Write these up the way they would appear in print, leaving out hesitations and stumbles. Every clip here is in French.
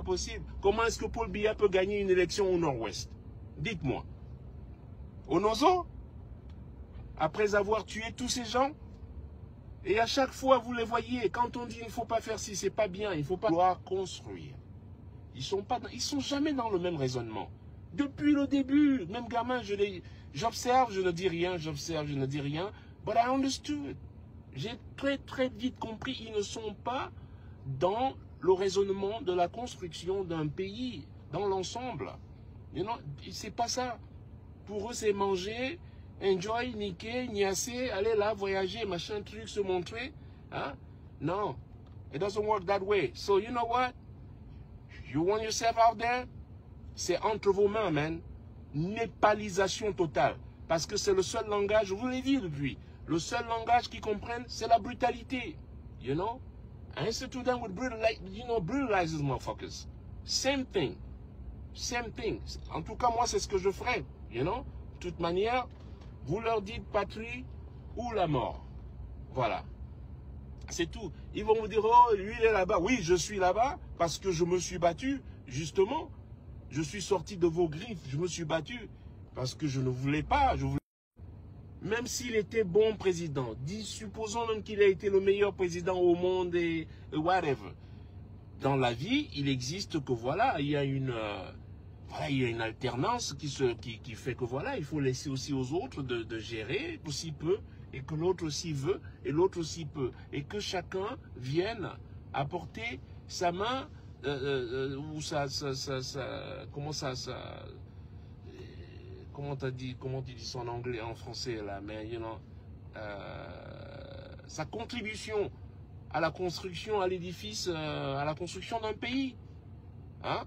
possible. Comment est-ce que Paul Biya peut gagner une élection au Nord-Ouest? Dites-moi. Au Nozo? Après avoir tué tous ces gens? Et à chaque fois, vous les voyez, quand on dit il ne faut pas faire ci, c'est pas bien, il ne faut pas vouloir construire. Ils sont jamais dans le même raisonnement. Depuis le début, même gamin, j'observe, je ne dis rien, j'observe, je ne dis rien. But I understood. J'ai très vite compris, ils ne sont pas dans le raisonnement de la construction d'un pays, dans l'ensemble. You know, c'est pas ça. Pour eux, c'est manger, enjoy, niquer, niasser, aller là, voyager, machin, truc, se montrer. Hein? Non. It doesn't work that way. So, you know what? You want yourself out there? C'est entre vos mains, man. Népalisation totale. Parce que c'est le seul langage, je vous l'ai dit depuis, le seul langage qu'ils comprennent, c'est la brutalité. You know? I used to them with brutalizes motherfuckers. Same thing. Same thing. En tout cas, moi, c'est ce que je ferais. You know? De toute manière, vous leur dites patrie ou la mort. Voilà. C'est tout. Ils vont vous dire, oh, lui, il est là-bas. Oui, je suis là-bas parce que je me suis battu, justement. Je suis sorti de vos griffes, je me suis battu parce que je ne voulais pas. Même s'il était bon président, supposons même qu'il a été le meilleur président au monde et whatever. Dans la vie, il existe que voilà, il y a une alternance qui fait que voilà, il faut laisser aussi aux autres de gérer aussi peu et que l'autre aussi veut et l'autre aussi peut. Et que chacun vienne apporter sa main ou comment tu dis ça en anglais, en français là, mais you know, sa contribution à la construction, à l'édifice, à la construction d'un pays. Hein?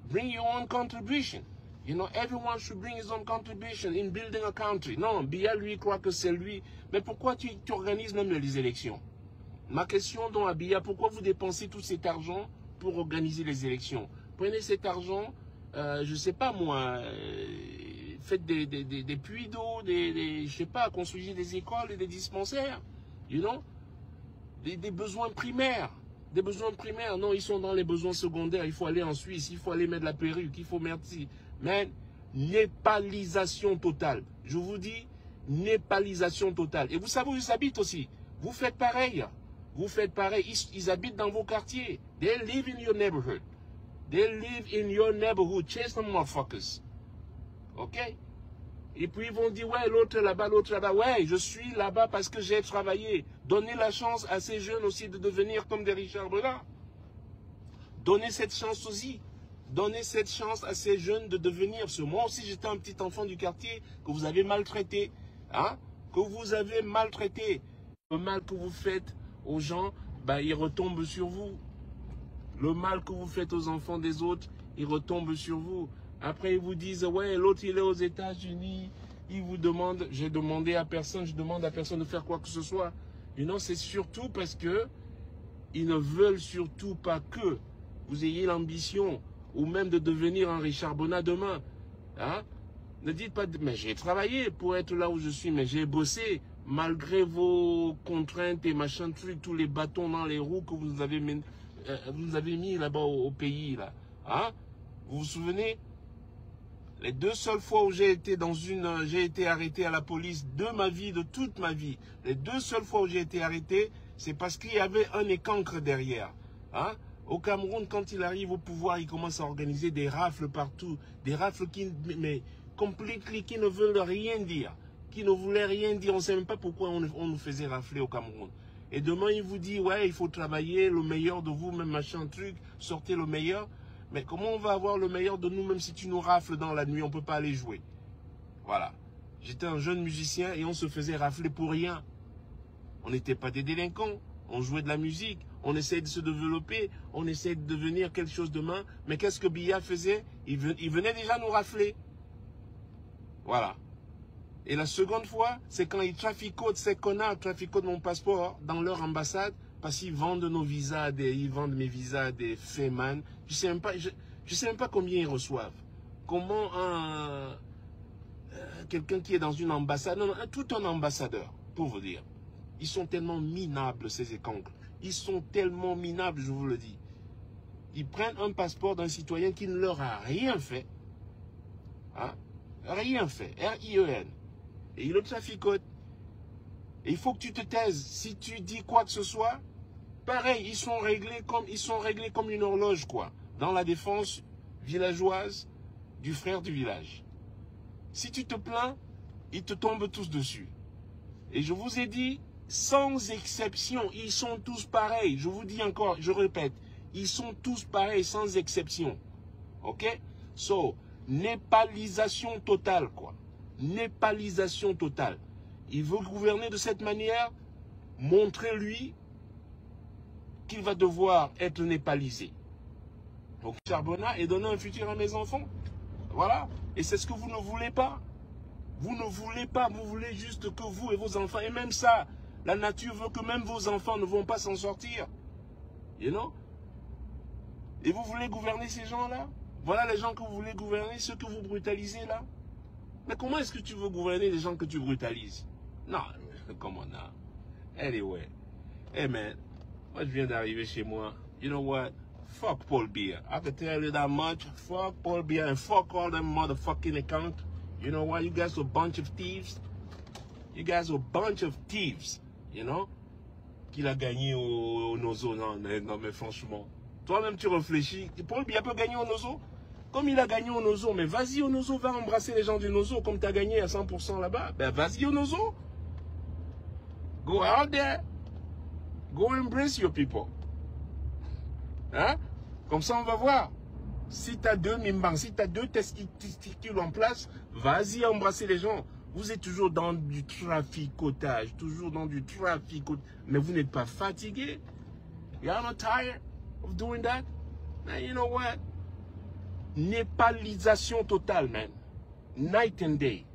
Bring your own contribution. You know, everyone should bring his own contribution in building a country. Non, Biya, lui, croit que c'est lui. Mais pourquoi tu organises même les élections? Ma question donc à Biya, pourquoi vous dépensez tout cet argent pour organiser les élections? Prenez cet argent, je ne sais pas moi, faites des puits d'eau, je sais pas, construisez des écoles et des dispensaires. You know? Des besoins primaires. Des besoins primaires. Non, ils sont dans les besoins secondaires. Il faut aller en Suisse, il faut aller mettre la perruque, il faut merci. Mais népalisation totale. Je vous dis, népalisation totale. Et vous savez où ils habitent aussi. Vous faites pareil. Vous faites pareil. Ils habitent dans vos quartiers. They live in your neighborhood. They live in your neighborhood. Chase them motherfuckers. OK? Et puis ils vont dire, ouais, l'autre là-bas, l'autre là-bas. Ouais, je suis là-bas parce que j'ai travaillé. Donnez la chance à ces jeunes aussi de devenir comme des Richard Brenat. Donnez cette chance aussi. Donnez cette chance à ces jeunes de devenir. Parce que moi aussi, j'étais un petit enfant du quartier que vous avez maltraité. Hein? Que vous avez maltraité. Le mal que vous faites aux gens, ben, il retombe sur vous. Le mal que vous faites aux enfants des autres, il retombe sur vous. Après, ils vous disent, ouais, l'autre, il est aux États-Unis. Ils vous demandent, j'ai demandé à personne, je demande à personne de faire quoi que ce soit. You know, c'est surtout parce que ils ne veulent surtout pas que vous ayez l'ambition ou même de devenir un Richard Brenat demain. Hein? Ne dites pas, mais j'ai travaillé pour être là où je suis, mais j'ai bossé malgré vos contraintes et machin truc, tous les bâtons dans les roues que vous avez mis là-bas au pays. Là. Hein? Vous vous souvenez? Les deux seules fois où j'ai été arrêté à la police de ma vie, de toute ma vie, les deux seules fois où j'ai été arrêté, c'est parce qu'il y avait un écancre derrière. Hein? Au Cameroun, quand il arrive au pouvoir, il commence à organiser des rafles partout, des rafles qui ne veulent rien dire, qui ne voulaient rien dire. On ne sait même pas pourquoi on nous faisait rafler au Cameroun. Et demain, il vous dit, ouais, il faut travailler le meilleur de vous, même machin truc, sortez le meilleur. Mais comment on va avoir le meilleur de nous, même si tu nous rafles dans la nuit, on ne peut pas aller jouer. Voilà. J'étais un jeune musicien et on se faisait rafler pour rien. On n'était pas des délinquants. On jouait de la musique. On essayait de se développer. On essayait de devenir quelque chose demain. Mais qu'est-ce que Biya faisait? Il venait déjà nous rafler. Voilà. Et la seconde fois, c'est quand ils traficotent, ces connards traficotent mon passeport dans leur ambassade. Parce qu'ils vendent nos visas, ils vendent mes visas des Feman. Je sais même pas combien ils reçoivent. Comment quelqu'un qui est dans une ambassade, non, tout un ambassadeur, pour vous dire. Ils sont tellement minables, ces écancres. Ils sont tellement minables, je vous le dis. ils prennent un passeport d'un citoyen qui ne leur a rien fait. Hein? Rien fait. R-I-E-N. Et ils le traficotent. Et il faut que tu te taises. Si tu dis quoi que ce soit, pareil, ils sont réglés comme une horloge, quoi. Dans la défense villageoise du frère du village. Si tu te plains, ils te tombent tous dessus. Et je vous ai dit, sans exception, ils sont tous pareils. Je vous dis encore, je répète, ils sont tous pareils, sans exception. Ok? So, népalisation totale, quoi. Népalisation totale. Il veut gouverner de cette manière, montrez-lui qu'il va devoir être népalisé. Donc, charbonnat et donner un futur à mes enfants. Voilà. Et c'est ce que vous ne voulez pas. Vous ne voulez pas, vous voulez juste que vous et vos enfants, et même ça, la nature veut que même vos enfants ne vont pas s'en sortir. You know? Et vous voulez gouverner ces gens-là? Voilà les gens que vous voulez gouverner, ceux que vous brutalisez là. Mais comment est-ce que tu veux gouverner les gens que tu brutalises? Non, come on now. Anyway. Hey man, moi je viens d'arriver chez moi. You know what? Fuck Paul Biya. I can tell you that much. Fuck Paul Biya and fuck all them motherfucking accounts. You know what? You guys are a bunch of thieves. You guys are a bunch of thieves. You know? Qu'il a gagné au Nozo. Non, mais franchement. Toi-même, tu réfléchis. Paul Biya peut gagner au Nozo? Comme il a gagné au Nozo, mais vas-y au Nozo, va embrasser les gens du Nozo comme tu as gagné à 100% là-bas. Ben vas-y au Nozo. Go out there. Go embrace your people. Hein? Comme ça, on va voir. Si tu as deux mimbangs, si tu as deux testicules en place, vas-y embrasser les gens. Vous êtes toujours dans du traficotage, toujours dans du traficotage. Mais vous n'êtes pas fatigué. You're not tired of doing that? Man, you know what? Népalisation totale, man. Night and day.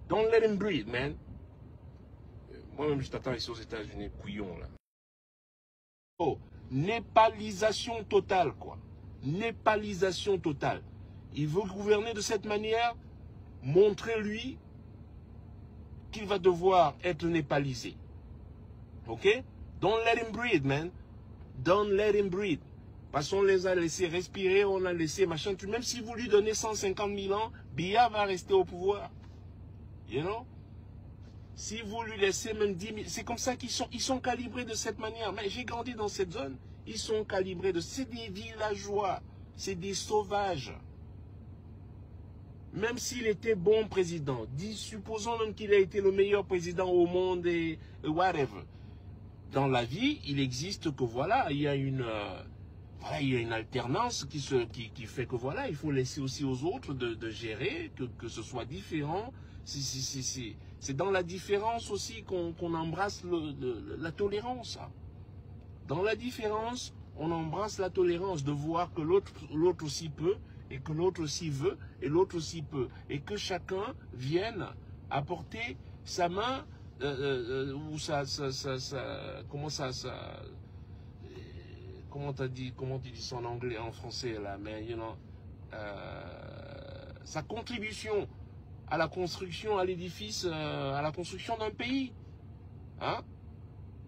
Don't let him breathe, man. Moi-même, je t'attends ici aux États-Unis, couillon, là. Oh, népalisation totale, quoi. Népalisation totale. Il veut gouverner de cette manière, montrez-lui qu'il va devoir être népalisé. Ok? Don't let him breathe, man. Don't let him breathe. Parce qu'on les a laissés respirer, on a laissé machin. Même si vous lui donnez 150 000 ans, Biya va rester au pouvoir. You know? Si vous lui laissez même 10 000, c'est comme ça qu'ils sont calibrés de cette manière. Mais j'ai grandi dans cette zone. Ils sont calibrés de... C'est des villageois. C'est des sauvages. Même s'il était bon président, supposons même qu'il a été le meilleur président au monde et whatever. Dans la vie, il existe que voilà, il y a une... il y a une alternance qui fait que voilà, il faut laisser aussi aux autres de gérer, que ce soit différent. C'est dans la différence aussi qu'on embrasse la tolérance. Dans la différence, on embrasse la tolérance de voir que l'autre aussi peut, et que l'autre aussi veut, et l'autre aussi peut. Et que chacun vienne apporter sa main, ou comment tu dis ça en anglais, en français là, mais you know, sa contribution à la construction, à l'édifice, à la construction d'un pays. Hein?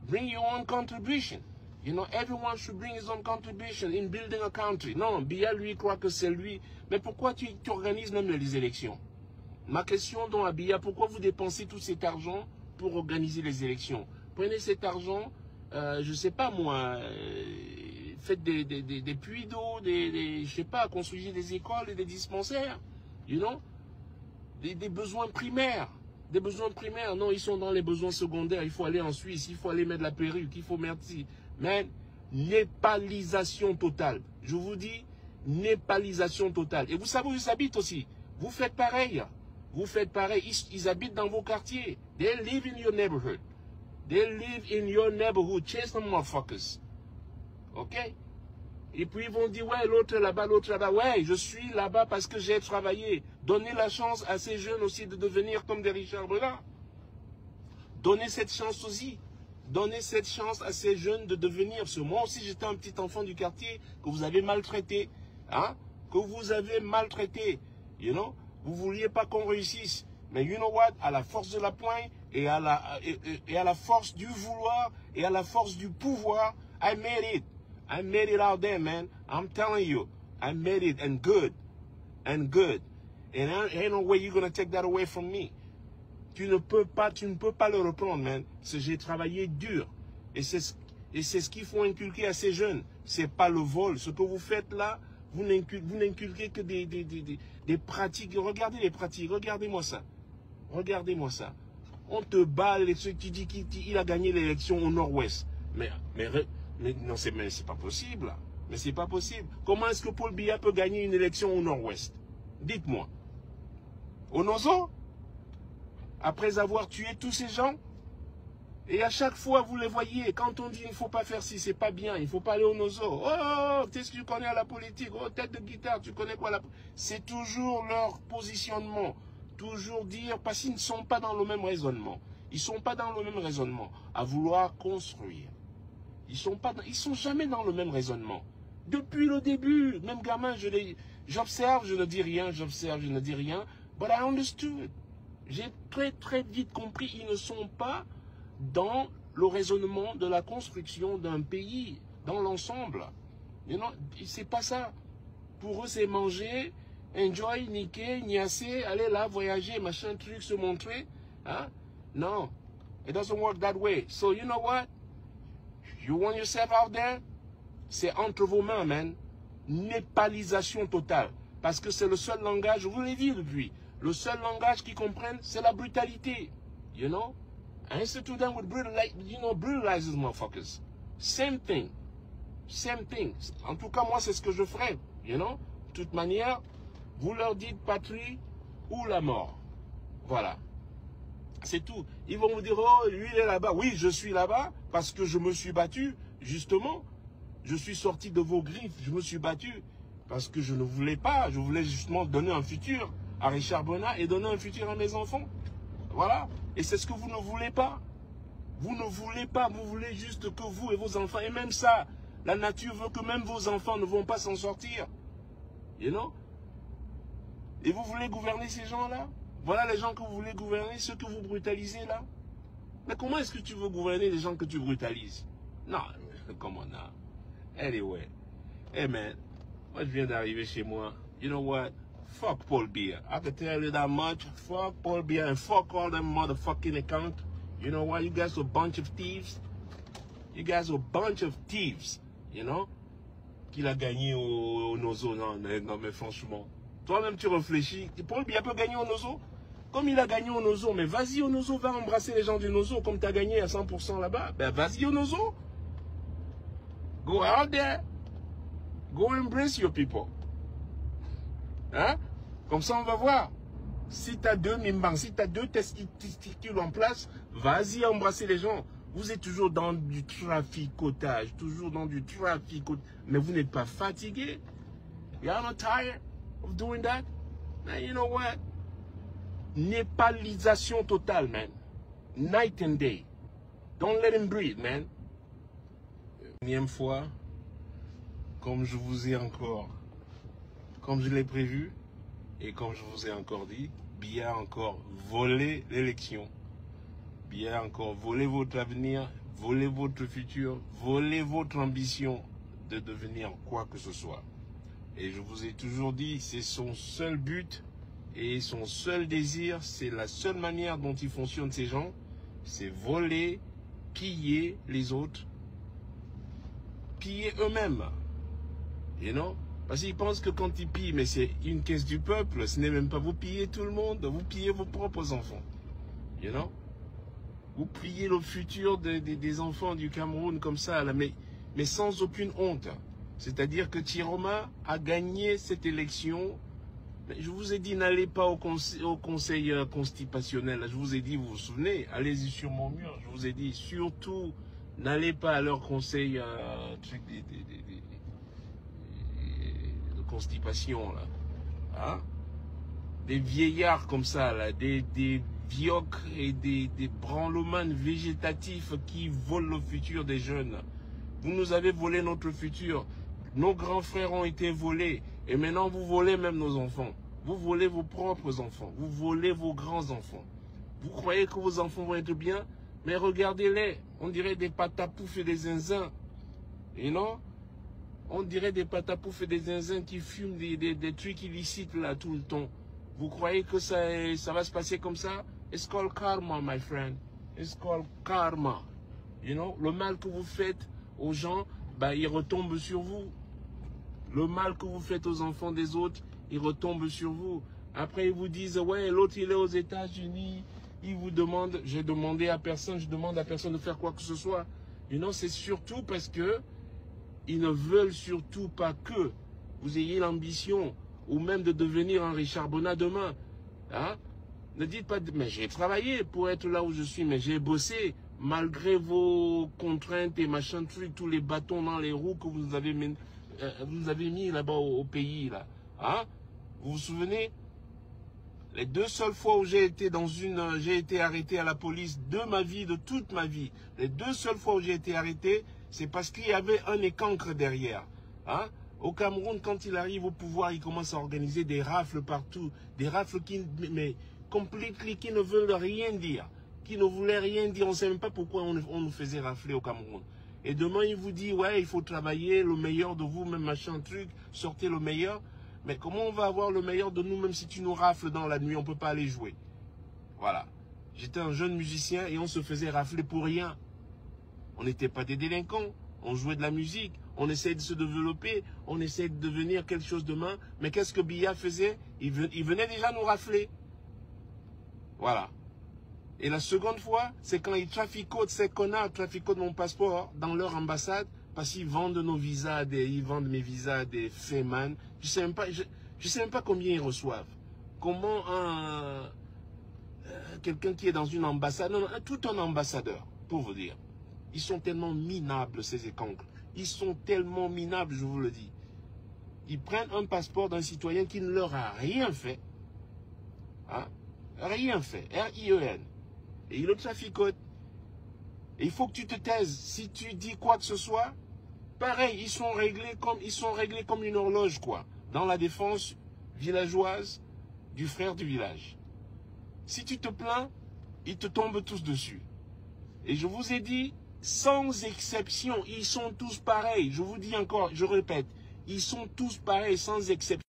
Bring your own contribution. You know, everyone should bring his own contribution in building a country. Non, Biya, lui, croit que c'est lui. Mais pourquoi tu organises même les élections? Ma question donc à Biya, pourquoi vous dépensez tout cet argent pour organiser les élections? Prenez cet argent, je ne sais pas moi, faites des puits d'eau, je sais pas, construisez des écoles et des dispensaires. You know? Des besoins primaires. Des besoins primaires. Non, ils sont dans les besoins secondaires. Il faut aller en Suisse, il faut aller mettre la perruque, il faut merci. Mais népalisation totale. Je vous dis, népalisation totale. Et vous savez où ils habitent aussi. Vous faites pareil. Vous faites pareil. Ils habitent dans vos quartiers. They live in your neighborhood. They live in your neighborhood. Chase them motherfuckers. Ok? Et puis ils vont dire, ouais, l'autre là-bas, l'autre là-bas. Ouais, je suis là-bas parce que j'ai travaillé. Donnez la chance à ces jeunes aussi de devenir comme des Richard Breda. Donnez cette chance aussi. Donnez cette chance à ces jeunes de devenir. Parce que moi aussi, j'étais un petit enfant du quartier que vous avez maltraité. Hein? Que vous avez maltraité. You know? Vous ne vouliez pas qu'on réussisse. Mais you know what? À la force de la poigne et à la force du vouloir et à la force du pouvoir, I made it. I made it out there, man. I'm telling you. I made it, and good. And good. And ain't no way you're going to take that away from me. Tu ne peux pas le reprendre, man. J'ai travaillé dur. Et c'est ce qu'il faut inculquer à ces jeunes. C'est pas le vol. Ce que vous faites là, vous n'inculquez que des pratiques. Regardez les pratiques. Regardez-moi ça. Regardez-moi ça. On te bat, ceux qui disent qu'il a gagné l'élection au nord-ouest. Mais non, c'est pas possible. Mais c'est pas possible. Comment est-ce que Paul Biya peut gagner une élection au nord-ouest? Dites-moi. Au Nozo? Après avoir tué tous ces gens? Et à chaque fois, vous les voyez, quand on dit il ne faut pas faire ci, c'est pas bien, il ne faut pas aller au Nozo. Oh, qu'est-ce que tu connais à la politique? Oh, tête de guitare, tu connais quoi la... C'est toujours leur positionnement. Toujours dire, parce qu'ils ne sont pas dans le même raisonnement. Ils ne sont pas dans le même raisonnement à vouloir construire. Ils sont jamais dans le même raisonnement. Depuis le début, même gamin, j'observe, je ne dis rien, j'observe, je ne dis rien. But I understood. J'ai très vite compris, ils ne sont pas dans le raisonnement de la construction d'un pays, dans l'ensemble. You know, c'est pas ça. Pour eux, c'est manger, enjoy, niquer, niasser, aller là, voyager, machin, truc, se montrer. Hein? Non, it doesn't work that way. So you know what? You want yourself out there? C'est entre vos mains, man. Népalisation totale. Parce que c'est le seul langage, je vous l'ai dit depuis, le seul langage qu'ils comprennent, c'est la brutalité. You know? I used to them with brutalize these motherfuckers. Same thing. Same thing. En tout cas, moi, c'est ce que je ferais. You know? De toute manière, vous leur dites patrie ou la mort. Voilà. C'est tout. Ils vont vous dire, oh, lui, il est là-bas. Oui, je suis là-bas parce que je me suis battu, justement. Je suis sorti de vos griffes, je me suis battu parce que je ne voulais pas. Je voulais justement donner un futur à Richard Bonnat et donner un futur à mes enfants. Voilà. Et c'est ce que vous ne voulez pas. Vous ne voulez pas. Vous voulez juste que vous et vos enfants, et même ça, la nature veut que même vos enfants ne vont pas s'en sortir. You know? Et vous voulez gouverner ces gens-là? Voilà les gens que vous voulez gouverner, ceux que vous brutalisez là. Mais comment est-ce que tu veux gouverner les gens que tu brutalises? Non, come on now. Anyway, hey man, moi je viens d'arriver chez moi. You know what? Fuck Paul Biya. I can tell you that much. Fuck Paul Biya and fuck all them motherfucking accounts. You know what? You guys are a bunch of thieves. You guys are a bunch of thieves. You know? Qu'il a gagné au Nozo. Non, mais franchement. Toi-même tu réfléchis. Paul Biya peut gagner au Nozo? Comme il a gagné au Nozo, mais vas-y au Nozo, va embrasser les gens du Nozo comme tu as gagné à 100% là-bas. Ben vas-y au Nozo. Go out there. Go embrace your people. Hein? Comme ça, on va voir. Si tu as deux mimbangs, si tu as deux testicules en place, vas-y embrasser les gens. Vous êtes toujours dans du traficotage. Toujours dans du traficotage. Mais vous n'êtes pas fatigué. You're not tired of doing that? Man, you know what? Népalisation totale, man. Night and day. Don't let him breathe, man. Énième fois, comme je vous ai encore, comme je l'ai prévu, et comme je vous ai encore dit, Biya a encore volé l'élection. Biya a encore volé votre avenir, volé votre futur, volé votre ambition de devenir quoi que ce soit. Et je vous ai toujours dit, c'est son seul but et son seul désir, c'est la seule manière dont ils fonctionnent ces gens, c'est voler, piller les autres, piller eux-mêmes, you know? Parce qu'ils pensent que quand ils pillent, mais c'est une caisse du peuple, ce n'est même pas vous pillez tout le monde, vous pillez vos propres enfants, you know? Vous pillez le futur des enfants du Cameroun comme ça, là, mais sans aucune honte. C'est-à-dire que Chiroma a gagné cette élection. Mais je vous ai dit, n'allez pas au conseil constipationnel. Je vous ai dit, vous vous souvenez, allez-y sur mon mur. Je vous ai dit, surtout, n'allez pas à leur conseil de constipation. Là. Hein? Des vieillards comme ça, là, des viocres et des branlomanes végétatifs qui volent le futur des jeunes. Vous nous avez volé notre futur. Nos grands frères ont été volés. Et maintenant, vous volez même nos enfants. Vous volez vos propres enfants. Vous volez vos grands-enfants. Vous croyez que vos enfants vont être bien? Mais regardez-les. On dirait des patapouf et des zinzins. You know? On dirait des patapouf et des zinzins qui fument des trucs illicites là tout le temps. Vous croyez que ça va se passer comme ça? It's called karma, my friend. It's called karma. You know, le mal que vous faites aux gens, bah, il retombe sur vous. Le mal que vous faites aux enfants des autres, il retombe sur vous. Après, ils vous disent, ouais, l'autre, il est aux États-Unis. Ils vous demandent, j'ai demandé à personne, je demande à personne de faire quoi que ce soit. You know, c'est surtout parce que ils ne veulent surtout pas que vous ayez l'ambition ou même de devenir un Richard Bonnat demain. Hein? Ne dites pas, mais j'ai travaillé pour être là où je suis, mais j'ai bossé malgré vos contraintes et machin truc, tous les bâtons dans les roues que vous avez mis là-bas au pays. Là. Hein? Vous vous souvenez? Les 2 seules fois où j'ai été arrêté à la police de ma vie, de toute ma vie, les 2 seules fois où j'ai été arrêté, c'est parce qu'il y avait un écancre derrière. Hein? Au Cameroun, quand il arrive au pouvoir, il commence à organiser des rafles partout. Des rafles qui ne veulent rien dire. Qui ne voulaient rien dire. On ne sait même pas pourquoi on nous faisait rafler au Cameroun. Et demain, il vous dit, ouais, il faut travailler le meilleur de vous, même machin truc, sortez le meilleur. Mais comment on va avoir le meilleur de nous, même si tu nous rafles dans la nuit, on ne peut pas aller jouer. Voilà. J'étais un jeune musicien et on se faisait rafler pour rien. On n'était pas des délinquants. On jouait de la musique. On essayait de se développer. On essayait de devenir quelque chose demain. Mais qu'est-ce que Biya faisait? Il venait déjà nous rafler. Voilà. Et la seconde fois, c'est quand ils traficotent, ces connards traficotent mon passeport dans leur ambassade parce qu'ils vendent nos visas, ils vendent mes visas des Feman. Je sais même pas combien ils reçoivent. Comment quelqu'un qui est dans une ambassade, non, tout un ambassadeur, pour vous dire. Ils sont tellement minables, ces écancres. Ils sont tellement minables, je vous le dis. Ils prennent un passeport d'un citoyen qui ne leur a rien fait. Hein? Rien fait. R-I-E-N. Et ils le traficotent. Et il faut que tu te taises. Si tu dis quoi que ce soit, pareil, ils sont réglés comme une horloge, quoi. Dans la défense villageoise du frère du village. Si tu te plains, ils te tombent tous dessus. Et je vous ai dit, sans exception, ils sont tous pareils. Je vous dis encore, je répète, ils sont tous pareils, sans exception.